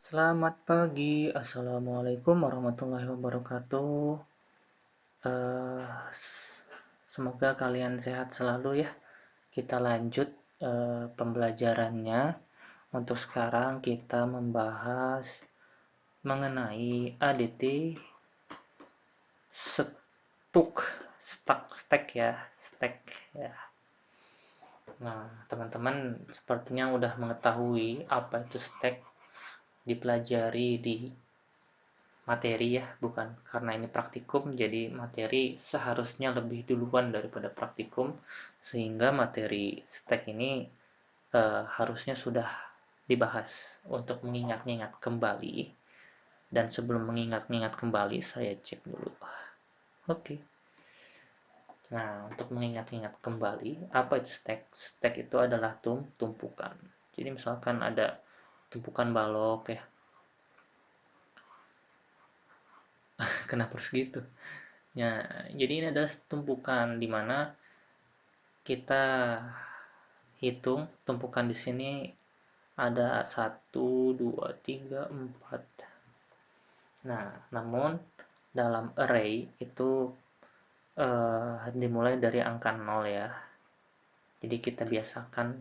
Selamat pagi, Assalamualaikum warahmatullahi wabarakatuh. Semoga kalian sehat selalu ya. Kita lanjut pembelajarannya. Untuk sekarang kita membahas mengenai ADT stack ya, stack ya. Nah, teman-teman sepertinya udah mengetahui apa itu stack, dipelajari di materi ya, bukan karena ini praktikum, jadi materi seharusnya lebih duluan daripada praktikum, sehingga materi stack ini harusnya sudah dibahas untuk mengingat-ingat kembali. Dan sebelum mengingat-ingat kembali, saya cek dulu. Oke. Nah, untuk mengingat-ingat kembali, apa itu stack? Stack itu adalah tumpukan. Jadi misalkan ada tumpukan balok ya. Kenapa harus gitu? Ya, jadi ini adalah tumpukan di mana kita hitung tumpukan di sini ada 1, 2, 3, 4. Nah, namun dalam array itu dimulai dari angka 0 ya. Jadi kita biasakan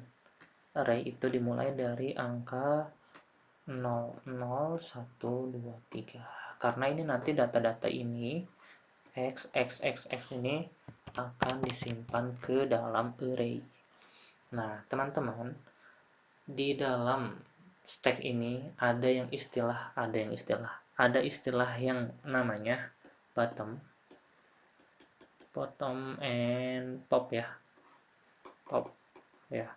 array itu dimulai dari angka 0, 0, 1, 2, 3. Karena ini nanti data-data ini x ini akan disimpan ke dalam array. Nah, teman-teman, di dalam stack ini ada istilah yang namanya bottom and top ya. Top ya.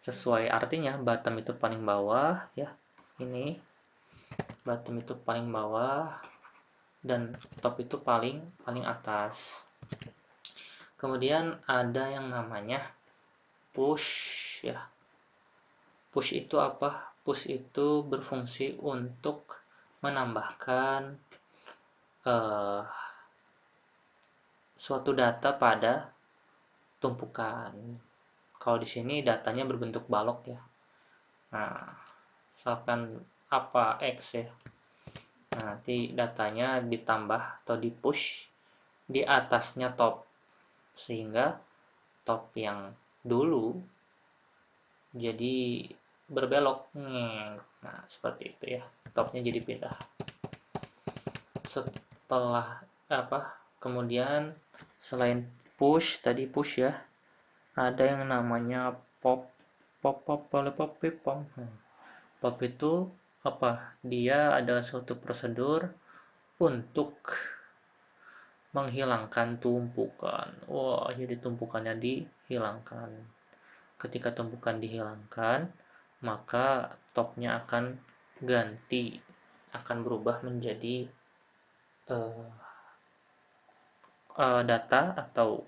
Sesuai artinya, bottom itu paling bawah ya. Ini bottom itu paling bawah dan top itu paling atas. Kemudian ada yang namanya push ya. Push itu apa? Push itu berfungsi untuk menambahkan suatu data pada tumpukan. Kalau di sini datanya berbentuk balok ya. Nah, misalkan apa X ya. Nah, nanti datanya ditambah atau di push di atasnya top, sehingga top yang dulu jadi berbelok. Nah, seperti itu ya. Topnya jadi pindah. Setelah kemudian selain push ya, ada yang namanya pop. Pop itu apa? Dia adalah suatu prosedur untuk menghilangkan tumpukan. Wah, jadi tumpukannya dihilangkan. Ketika tumpukan dihilangkan, maka topnya akan berubah menjadi data atau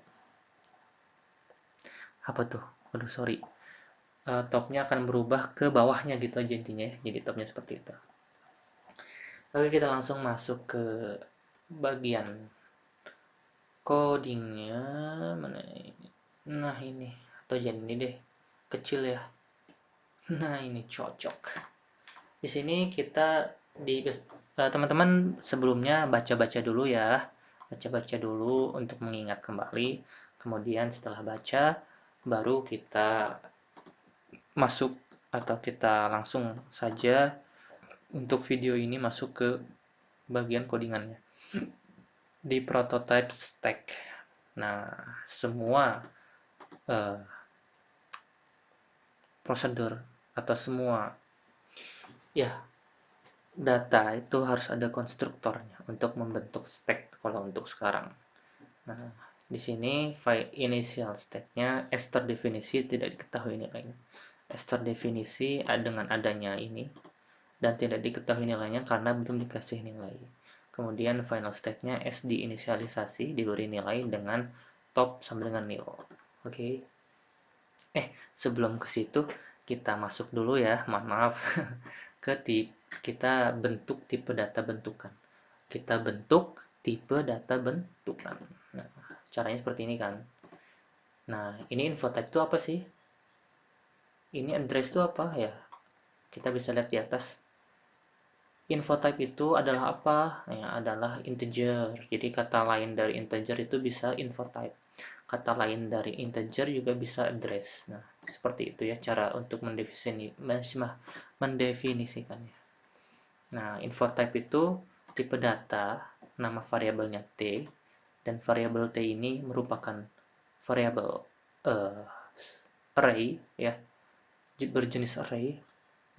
apa tuh? Aduh, sorry. Topnya akan berubah ke bawahnya gitu aja intinya ya. Jadi topnya seperti itu. Oke, kita langsung masuk ke bagian codingnya. Mana ini? Nah, ini atau jadi ini deh, kecil ya. Nah, ini cocok. Di sini kita teman-teman sebelumnya baca-baca dulu ya. Baca-baca dulu untuk mengingat kembali. Kemudian setelah baca, baru kita masuk atau kita langsung saja untuk video ini masuk ke bagian codingannya. Di prototype stack. Nah, semua prosedur atau semua ya data itu harus ada konstruktornya untuk membentuk stack kalau untuk sekarang. Nah, di sini file initial stack-nya as terdefinisi tidak diketahui nilainya. As terdefinisi dengan adanya ini dan tidak diketahui nilainya karena belum dikasih nilai. Kemudian final stack-nya as diinisialisasi diberi nilai dengan top sama dengan nil. Oke. Sebelum ke situ kita masuk dulu ya, mohon maaf. Kita bentuk tipe data bentukan. Kita bentuk tipe data bentukan. Nah, caranya seperti ini kan. Nah, ini info type itu apa sih? Ini address itu apa ya? Kita bisa lihat di atas. Info type itu adalah apa? Ya, adalah integer. Jadi kata lain dari integer itu bisa info type. Kata lain dari integer juga bisa address. Nah, seperti itu ya cara untuk mendefinisikannya. Nah, info type itu tipe data, nama variabelnya T, dan variabel T ini merupakan variabel array ya, berjenis array.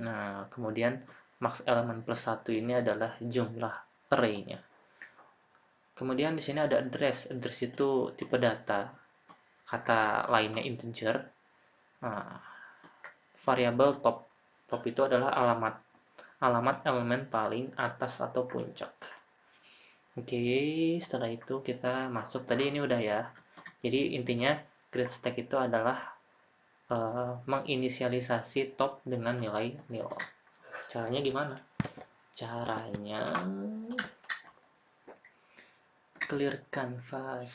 Nah, kemudian max element plus 1 ini adalah jumlah array-nya. Kemudian di sini ada address. Address itu tipe data, kata lainnya integer. Nah, variabel top. Top itu adalah alamat. Alamat elemen paling atas atau puncak. Oke, setelah itu kita masuk. Tadi ini udah ya. Jadi intinya create stack itu adalah menginisialisasi top dengan nilai nil. Caranya gimana? Caranya clear canvas.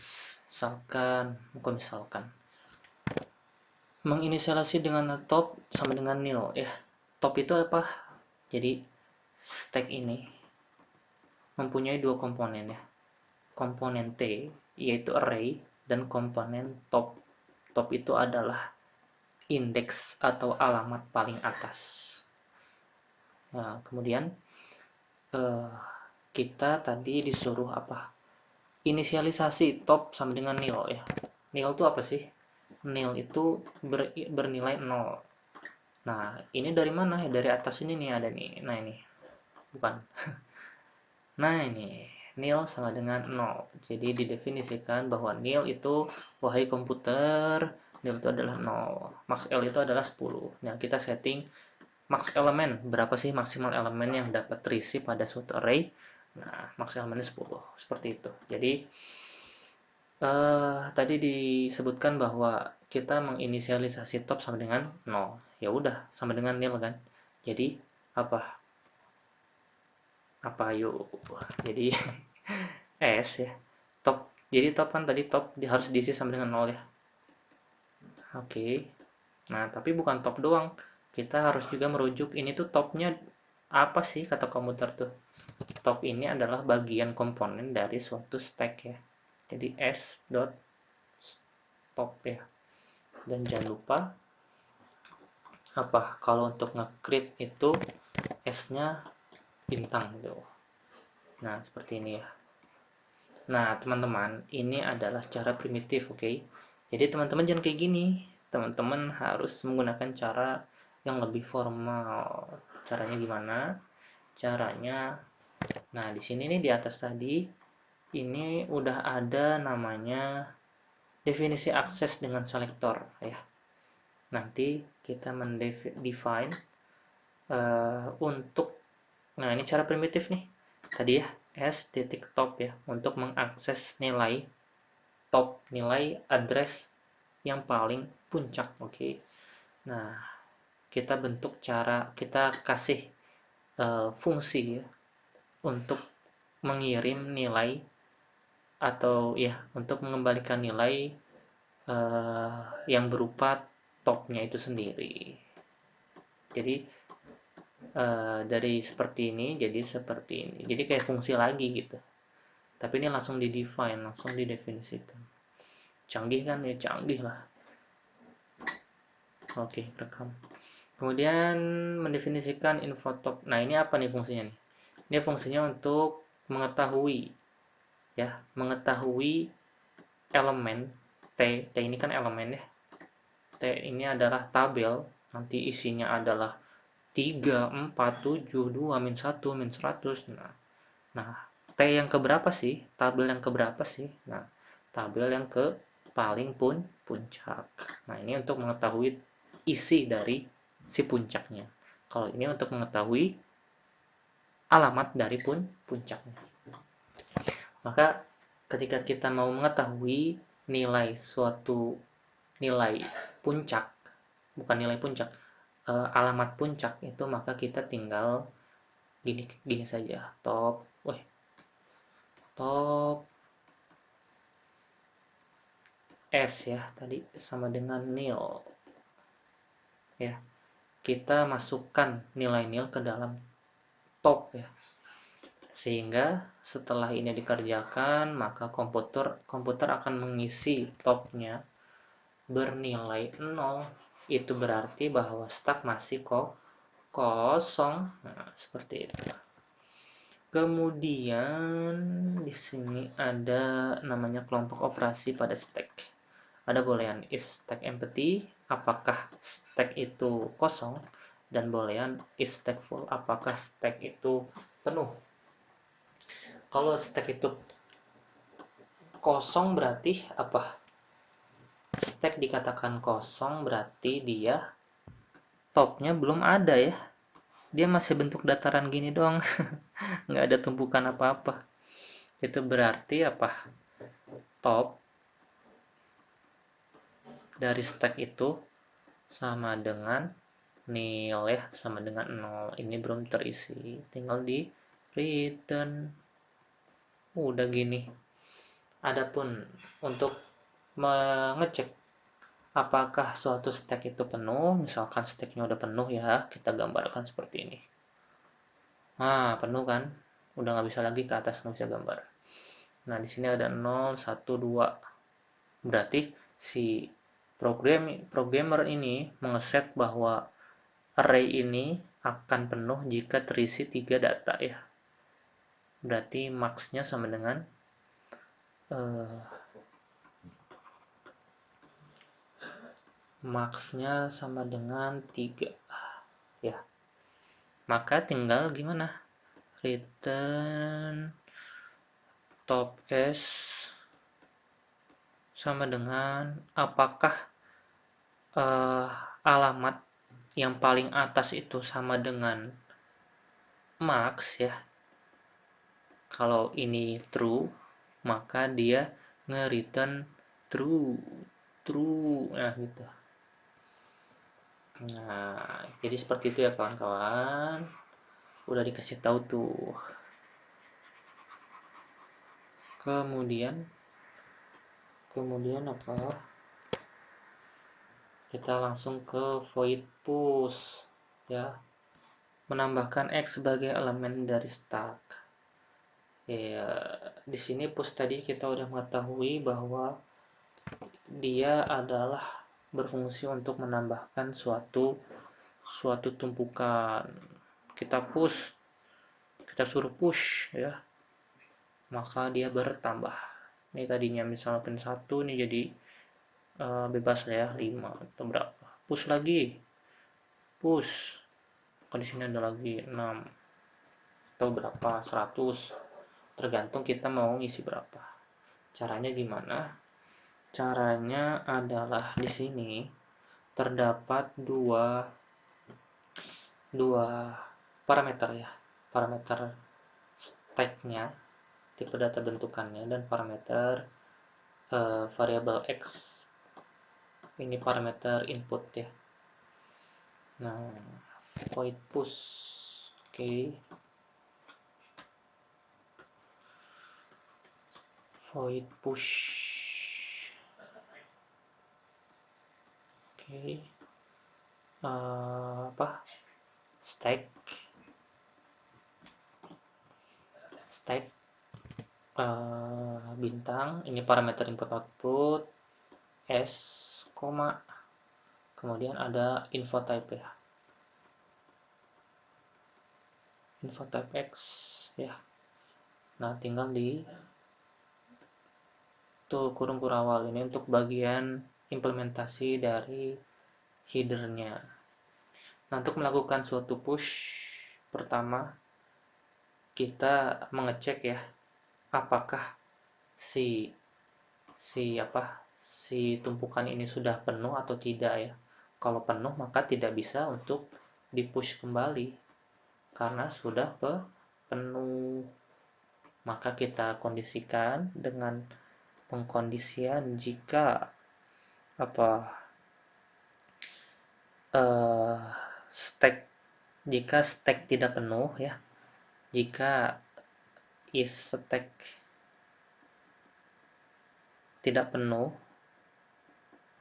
Misalkan menginisialisasi dengan top sama dengan nil ya. Top itu apa? Jadi stack ini mempunyai dua komponen ya. Komponen T yaitu array dan komponen top. Top itu adalah indeks atau alamat paling atas. Nah, kemudian kita tadi disuruh apa? Inisialisasi top sama dengan nil ya. Nil itu apa sih? Nil itu bernilai 0. Nah, ini dari mana ya? Dari atas ini nih ada nih. Nah, ini. Bukan. Nah, ini. Nil sama dengan 0. Jadi didefinisikan bahwa nil itu, wahai komputer, nil itu adalah 0. Max L itu adalah 10. Nah, kita setting max elemen. Berapa sih maksimal elemen yang dapat terisi pada suatu array? Nah, max elemennya 10. Seperti itu. Jadi, tadi disebutkan bahwa kita menginisialisasi top sama dengan 0. Ya udah, sama dengan nil kan. Jadi apa? Apa yuk? Jadi S ya. Top. Jadi top kan tadi top harus diisi sama dengan 0 ya. Oke. Nah, tapi bukan top doang. Kita harus juga merujuk ini tuh topnya apa sih kata komputer tuh. Top ini adalah bagian komponen dari suatu stack ya. Jadi S dot top ya. Dan jangan lupa apa kalau untuk nge-create itu S-nya bintang gitu. Nah, seperti ini ya. Nah, teman-teman, ini adalah cara primitif, oke? Jadi teman-teman jangan kayak gini. Teman-teman harus menggunakan cara yang lebih formal. Caranya gimana? Caranya, nah di sini nih di atas tadi, ini udah ada namanya definisi akses dengan selektor ya. Nanti kita mendefine untuk, nah ini cara primitif nih tadi ya, s titik top ya, untuk mengakses nilai top, nilai address yang paling puncak. Oke. Nah, kita bentuk cara, kita kasih fungsi ya, untuk mengirim nilai atau ya untuk mengembalikan nilai yang berupa topnya itu sendiri. Jadi dari seperti ini jadi seperti ini, jadi kayak fungsi lagi gitu, tapi ini langsung di-define, langsung didefinisikan. Canggih kan ya, canggih lah. Oke, rekam. Kemudian mendefinisikan info top. Nah, ini apa nih fungsinya nih? Ini fungsinya untuk mengetahui ya, mengetahui elemen T. T ini kan elemen ya. T ini adalah tabel, nanti isinya adalah 3, 4, 7, 2, min 1, min 100. Nah, T yang keberapa sih? Tabel yang keberapa sih? Nah, tabel yang ke paling puncak. Nah, ini untuk mengetahui isi dari si puncaknya. Kalau ini untuk mengetahui alamat dari puncaknya. Maka ketika kita mau mengetahui nilai suatu nilai puncak, bukan nilai puncak, alamat puncak itu, maka kita tinggal gini saja, top S ya, tadi sama dengan nil ya. Kita masukkan nilai nil ke dalam top ya. Sehingga setelah ini dikerjakan, maka komputer akan mengisi topnya bernilai 0. Itu berarti bahwa stack masih kosong. Nah, seperti itu. Kemudian di sini ada namanya kelompok operasi pada stack. Ada boolean is stack empty, apakah stack itu kosong, dan boolean is stack full, apakah stack itu penuh. Kalau stack itu kosong berarti apa? Stack dikatakan kosong berarti dia topnya belum ada ya. Dia masih bentuk dataran gini doang. Nggak ada tumpukan apa-apa. Itu berarti apa? Top dari stack itu sama dengan nil ya, sama dengan 0. Ini belum terisi. Tinggal di return. Udah gini. Adapun untuk mengecek apakah suatu stack itu penuh, misalkan stacknya udah penuh ya, kita gambarkan seperti ini. Nah, penuh kan? Udah nggak bisa lagi ke atas, nggak bisa gambar. Nah, di sini ada 0, 1, 2. Berarti si programmer ini mengeset bahwa array ini akan penuh jika terisi 3 data ya. Berarti max-nya sama dengan max-nya sama dengan 3 ya. Maka tinggal gimana? Return top S sama dengan apakah alamat yang paling atas itu sama dengan max ya. Kalau ini true, maka dia nge-return true. Nah, gitu. Nah, jadi seperti itu ya kawan-kawan. Udah dikasih tahu tuh. Kemudian apa? Kita langsung ke void push ya. Menambahkan X sebagai elemen dari stack. Ya, di sini push tadi kita udah mengetahui bahwa dia adalah berfungsi untuk menambahkan suatu tumpukan. Kita suruh push ya, maka dia bertambah. Ini tadinya misalnya pin 1 ini jadi bebas ya 5 atau berapa. Push lagi. Di sini ada lagi 6 atau berapa 100. Tergantung kita mau ngisi berapa. Caranya gimana? Caranya adalah di sini terdapat dua parameter ya. Parameter stacknya, tipe data bentukannya, dan parameter variabel X. Ini parameter input ya. Nah, void push. Oke. Void push. Oke. Stack bintang, ini parameter input output S, kemudian ada info type ya, info type X ya. Nah, tinggal di tuh kurung kurawal ini untuk bagian implementasi dari headernya. Nah, untuk melakukan suatu push, pertama kita mengecek ya, apakah si tumpukan ini sudah penuh atau tidak ya. Kalau penuh maka tidak bisa untuk di-push kembali karena sudah penuh. Maka kita kondisikan dengan pengkondisian jika stack tidak penuh ya. Jika is stack tidak penuh.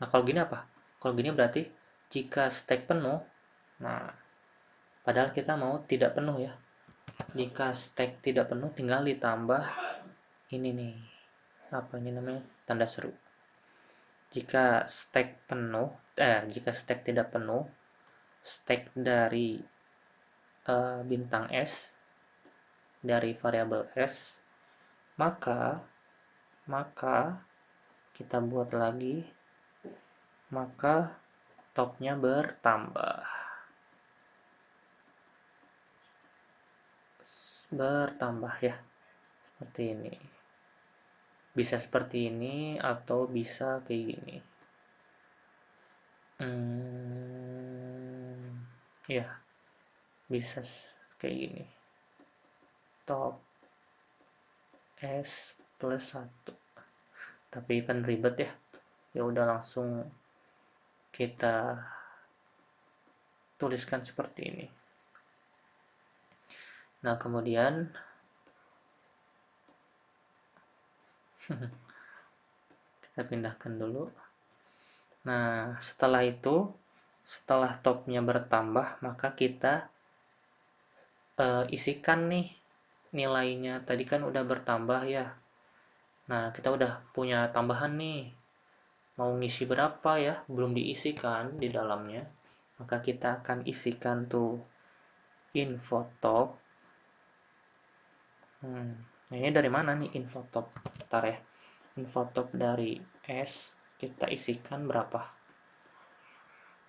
Nah, kalau gini apa? Kalau gini berarti jika stack penuh, nah padahal kita mau tidak penuh ya. Jika stack tidak penuh tinggal ditambah ini nih, apa ini namanya, tanda seru. Jika stack tidak penuh, stack dari bintang S, dari variabel S, maka kita buat lagi, maka topnya bertambah ya, seperti ini. Bisa seperti ini atau bisa kayak gini. Ya, bisa kayak gini. Top S plus 1. Tapi kan ribet ya. Ya udah langsung kita tuliskan seperti ini. Nah, kemudian kita pindahkan dulu. Nah, setelah itu, setelah topnya bertambah, maka kita isikan nih nilainya. Tadi kan udah bertambah ya. Nah, kita udah punya tambahan nih. Mau ngisi berapa ya? Belum diisikan di dalamnya. Maka kita akan isikan tuh info top. Nah, ini dari mana nih info top? Bentar ya. Info top dari S kita isikan berapa?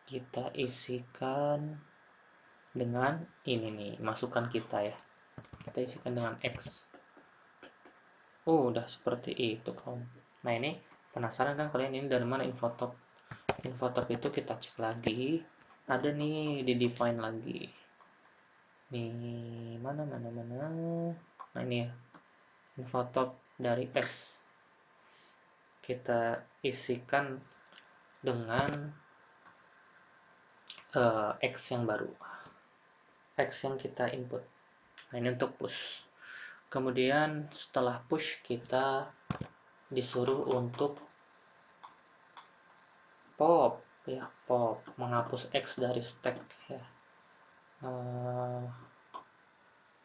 Kita isikan dengan ini nih, masukan kita ya. Kita isikan dengan X. Udah seperti itu kawan. Nah, ini penasaran kan kalian ini dari mana info top? Info top itu kita cek lagi. Ada nih di define lagi. Nih, mana. Nah, ini ya. Info top dari S. Kita isikan dengan X yang baru. X yang kita input. Nah, ini untuk push. Kemudian setelah push kita disuruh untuk pop ya, pop, menghapus X dari stack ya.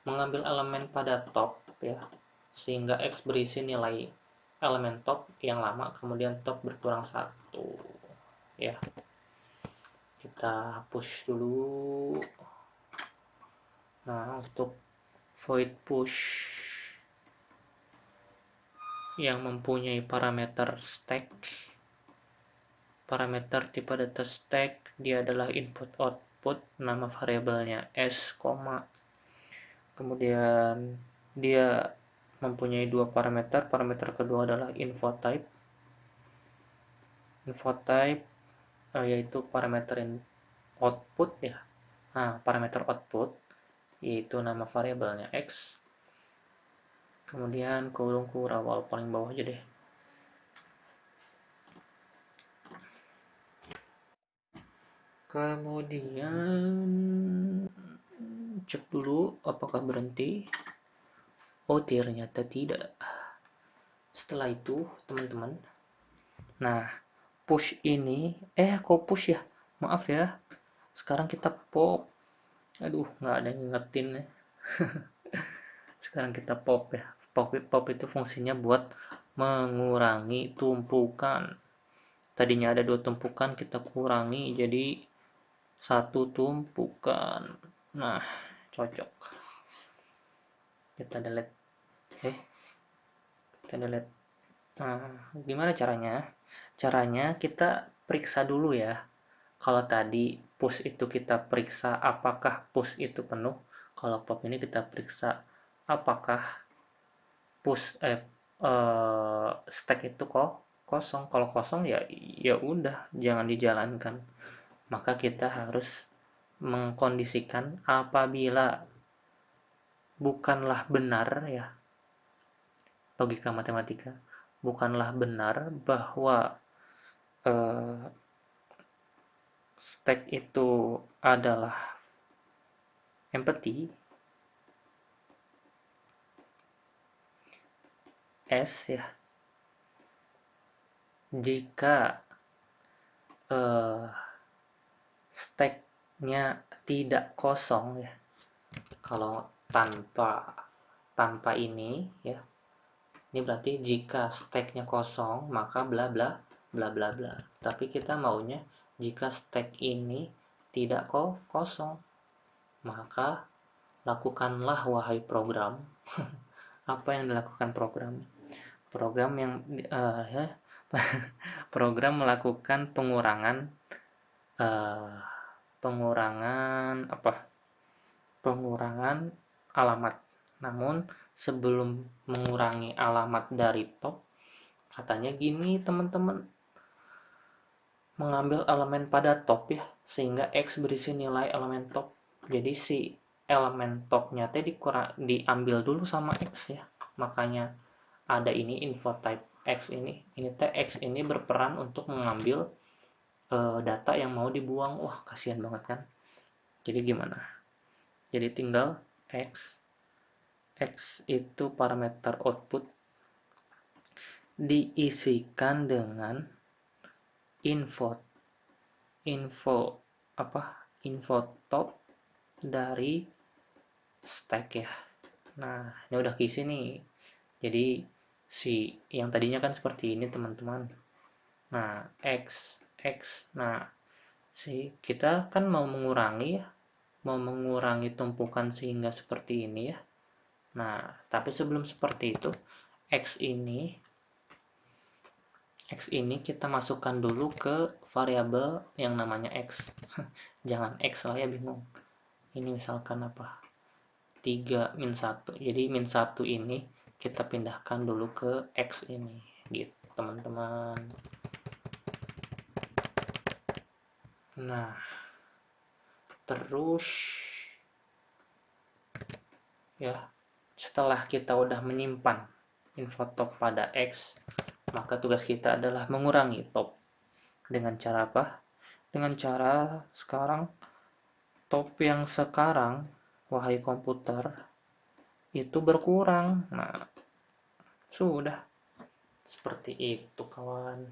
Mengambil elemen pada top ya, sehingga X berisi nilai elemen top yang lama, kemudian top berkurang 1 ya. Kita push dulu. Nah, untuk void push yang mempunyai parameter stack, parameter tipe data stack, dia adalah input output, nama variabelnya S, kemudian dia mempunyai dua parameter. Parameter kedua adalah info type, yaitu parameter output ya. Nah, parameter output yaitu nama variabelnya X, kemudian kurung kurawal paling bawah aja deh. Kemudian cek dulu apakah berhenti. Oh, ternyata tidak. Setelah itu teman-teman, nah push ini kok push ya, maaf ya, sekarang kita pop. Aduh, nggak ada yang ngingetin ya. Sekarang kita pop ya. Pop itu fungsinya buat mengurangi tumpukan. Tadinya ada 2 tumpukan, kita kurangi jadi 1 tumpukan. Nah, cocok. Kita delete. Kita delete. Nah, gimana caranya? Caranya kita periksa dulu ya. Kalau tadi push itu kita periksa apakah push itu penuh. Kalau pop ini kita periksa apakah push stack itu kok kosong. Kalau kosong ya udah jangan dijalankan. Maka kita harus mengkondisikan apabila bukanlah benar ya, logika matematika, bukanlah benar bahwa stack itu adalah empty S ya, jika stacknya tidak kosong ya. Kalau tanpa ini ya. Ini berarti jika stacknya kosong maka bla bla bla bla bla. Tapi kita maunya jika stack ini tidak kosong, maka lakukanlah wahai program. Apa yang dilakukan program? Program yang program melakukan pengurangan pengurangan alamat. Namun sebelum mengurangi alamat dari top, katanya gini teman-teman, mengambil elemen pada top ya, sehingga X berisi nilai elemen top. Jadi si elemen topnya teh diambil dulu sama X ya. Makanya ada ini info type X ini teh X ini berperan untuk mengambil data yang mau dibuang. Wah, kasihan banget kan. Jadi gimana? Jadi tinggal X itu parameter output diisikan dengan info info top dari stack ya. Nah, ini udah keisi nih. Jadi si yang tadinya kan seperti ini teman-teman. Nah, X. Nah, kita kan mau mengurangi ya, mau mengurangi tumpukan sehingga seperti ini ya. Nah, tapi sebelum seperti itu, X ini kita masukkan dulu ke variabel yang namanya X. Jangan X lah ya, bingung. Ini misalkan apa? 3 min 1. Jadi min 1 ini kita pindahkan dulu ke X ini. Gitu, teman-teman. Nah, terus ya, setelah kita udah menyimpan info top pada X, maka tugas kita adalah mengurangi top. Dengan cara apa? Dengan cara sekarang top yang sekarang, wahai komputer, itu berkurang. Nah, sudah seperti itu kawan.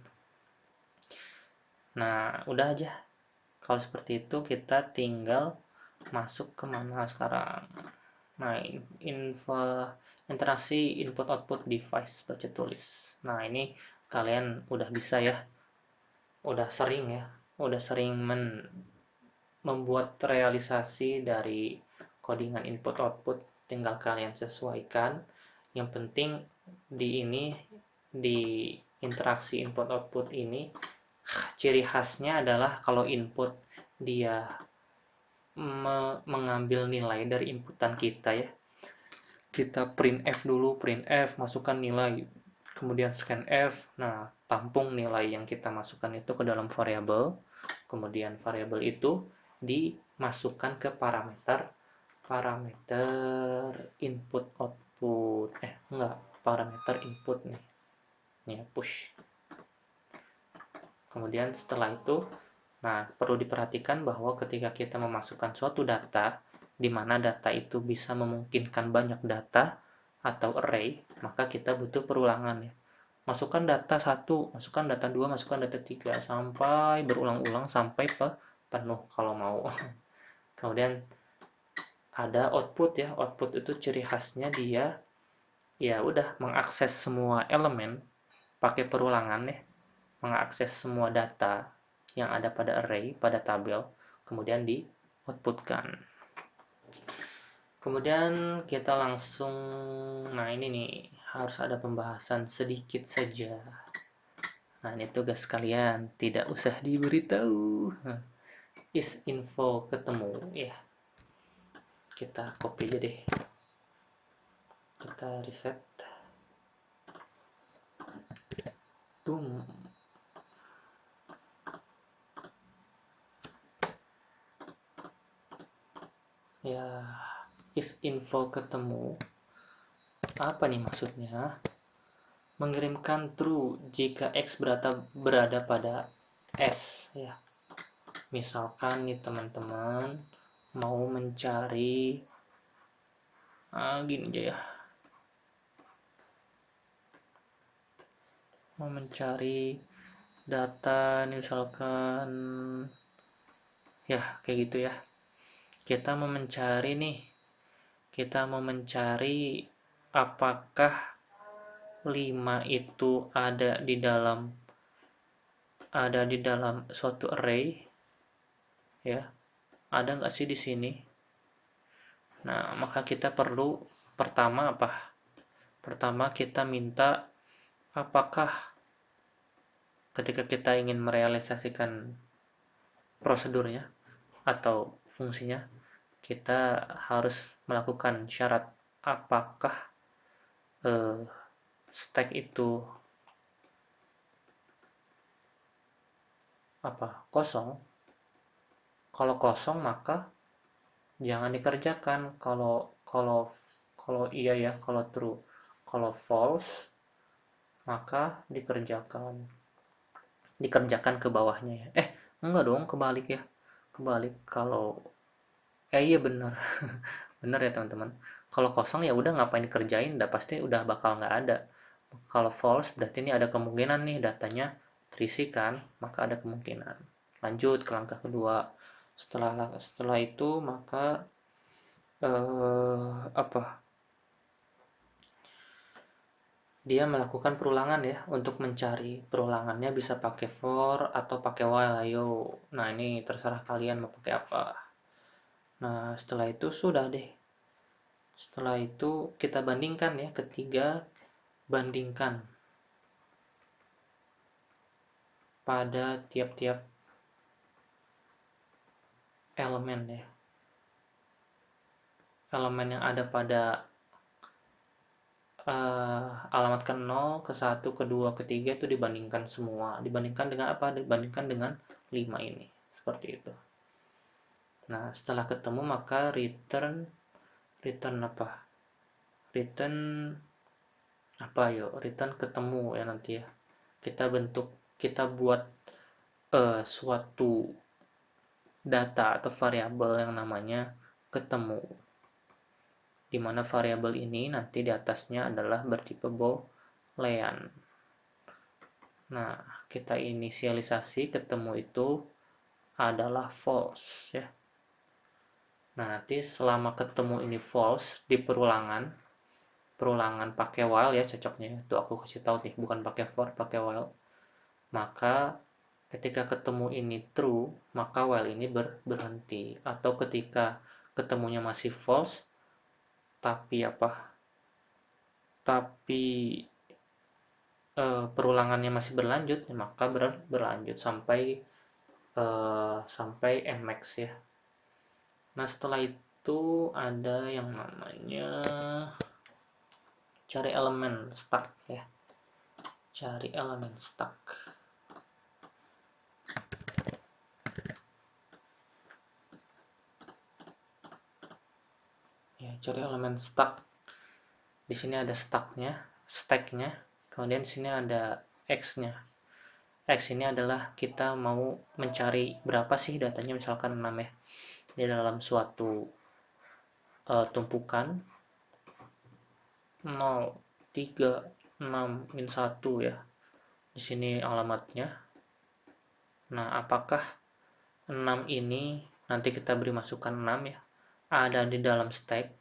Nah, udah aja. Kalau seperti itu kita tinggal masuk ke mana sekarang. Nah, interaksi input output device baca tulis. Nah, ini kalian udah bisa ya. Udah sering membuat realisasi dari codingan input output, tinggal kalian sesuaikan. Yang penting di interaksi input output ini ciri khasnya adalah kalau input dia mengambil nilai dari inputan kita ya, kita printf dulu, printf masukkan nilai, kemudian scanf. Nah, tampung nilai yang kita masukkan itu ke dalam variabel, kemudian variabel itu dimasukkan ke parameter input output parameter input nih ya, push. Kemudian setelah itu, nah perlu diperhatikan bahwa ketika kita memasukkan suatu data, di mana data itu bisa memungkinkan banyak data atau array, maka kita butuh perulangan ya. Masukkan data 1, masukkan data 2, masukkan data 3 sampai berulang-ulang sampai penuh kalau mau. Kemudian ada output ya. Output itu ciri khasnya dia ya udah mengakses semua elemen pakai perulangan ya. Mengakses semua data yang ada pada array, pada tabel, kemudian di outputkan. Kemudian kita langsung, nah ini nih harus ada pembahasan sedikit saja. Nah, ini tugas kalian, tidak usah diberitahu. Is info ketemu ya. Kita copy aja deh. Kita reset. Boom. Ya, is info ketemu. Apa nih maksudnya? Mengirimkan true jika X berada pada S ya. Misalkan nih teman-teman mau mencari gini aja ya. Mau mencari data nih misalkan ya kayak gitu ya. Kita mau mencari nih kita mau mencari apakah 5 itu ada di dalam suatu array, ya. Ada nggak sih di sini? Nah, maka kita perlu pertama apa? Pertama kita minta apakah ketika kita ingin merealisasikan prosedurnya atau fungsinya, kita harus melakukan syarat apakah stack itu kosong. Kalau kosong maka jangan dikerjakan. Kalau iya ya, kalau true. Kalau false maka dikerjakan ke bawahnya ya. Enggak dong, kebalik ya. Kebalik. Iya bener. Bener ya teman-teman. Kalau kosong ya udah ngapain dikerjain, udah pasti udah bakal nggak ada. Kalau false berarti ini ada kemungkinan nih datanya terisi kan, maka ada kemungkinan. Lanjut ke langkah kedua. Setelah itu maka dia melakukan perulangan ya. Untuk mencari perulangannya bisa pakai for atau pakai while. Ayo. Nah, ini terserah kalian mau pakai apa. Nah, setelah itu sudah deh. Setelah itu kita bandingkan ya. Ketiga, bandingkan pada tiap-tiap elemen ya. Elemen yang ada pada alamat ke 0, ke 1, ke 2, ke 3 itu dibandingkan semua. Dibandingkan dengan apa? Dibandingkan dengan 5 ini. Seperti itu. Nah, setelah ketemu maka return apa? Return ketemu ya nanti ya. Kita buat suatu data atau variabel yang namanya ketemu. Di mana variabel ini nanti di atasnya adalah bertipe boolean. Nah, kita inisialisasi ketemu itu adalah false ya. Nah, nanti selama ketemu ini false di perulangan pakai while ya cocoknya. Itu aku kasih tahu nih, bukan pakai for, pakai while. Maka ketika ketemu ini true, maka while ini berhenti. Atau ketika ketemunya masih false tapi perulangannya masih berlanjut, maka berlanjut sampai nmax ya. Nah, setelah itu ada yang namanya cari elemen stack ya. Cari elemen stack. Ya, cari elemen stack. Di sini ada stacknya. Kemudian di sini ada x-nya. X ini adalah kita mau mencari berapa sih datanya, misalkan 6 ya. Di dalam suatu tumpukan 0, 3, 6, min 1 ya. Di sini alamatnya. Nah, apakah 6 ini nanti kita beri masukan 6 ya, ada di dalam stack?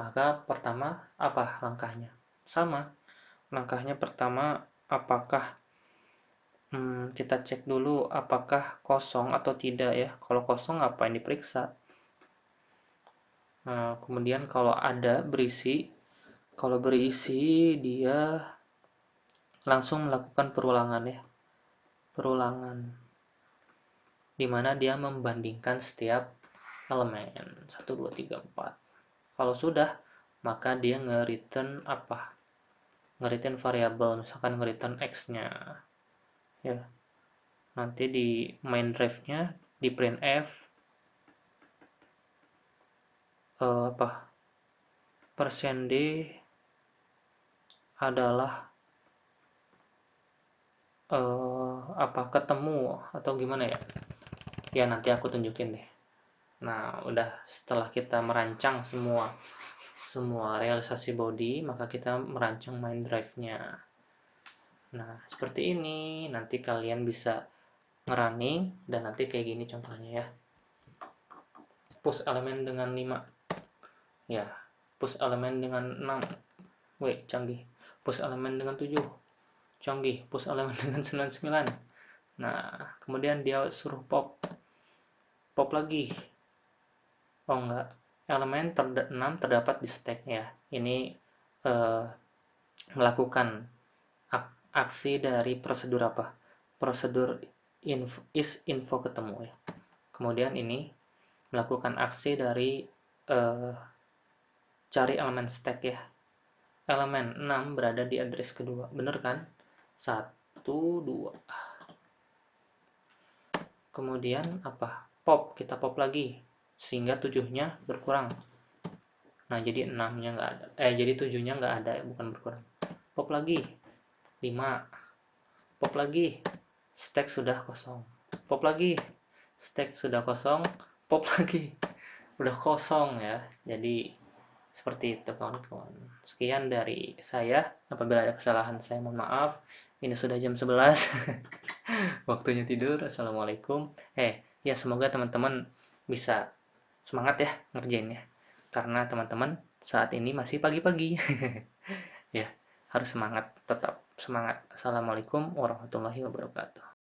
Maka pertama apa langkahnya? Sama. Langkahnya pertama apakah kita cek dulu apakah kosong atau tidak ya. Kalau kosong ngapain diperiksa? Nah, kemudian kalau ada berisi, kalau berisi dia langsung melakukan perulangan ya. Perulangan dimana dia membandingkan setiap elemen 1, 2, 3, 4. Kalau sudah, maka dia nge-return nge-return variabel, misalkan nge-return x-nya ya. Nanti di main drive-nya di printf %d adalah ketemu atau gimana ya. Ya nanti aku tunjukin deh. Nah, udah setelah kita merancang semua realisasi body, maka kita merancang main drive-nya. Nah, seperti ini. Nanti kalian bisa ngerunning dan nanti kayak gini contohnya ya. Push elemen dengan 5. Ya, push elemen dengan 6. Canggih. Push elemen dengan 7. Canggih. Push elemen dengan 99. Nah, kemudian dia suruh pop. Pop lagi. Oh enggak. Elemen 6 terdapat di stack ya. Ini melakukan aksi dari prosedur apa? Prosedur info ketemu ya. Kemudian ini melakukan aksi dari cari elemen stack ya. Elemen 6 berada di address kedua. Bener kan? 1, 2. Kemudian apa? Pop. Kita pop lagi. Sehingga 7-nya berkurang. Nah, jadi 6-nya nggak ada. Jadi 7-nya nggak ada, bukan berkurang. Pop lagi. 5. Pop lagi. Stack sudah kosong. Pop lagi. Stack sudah kosong. Pop lagi. Udah kosong ya. Jadi seperti itu kawan-kawan. Sekian dari saya. Apabila ada kesalahan saya mohon maaf. Ini sudah jam 11. Waktunya tidur. Assalamualaikum. Ya semoga teman-teman bisa semangat ya ngerjainnya. Karena teman-teman saat ini masih pagi-pagi. Ya, harus semangat, tetap semangat. Assalamualaikum warahmatullahi wabarakatuh.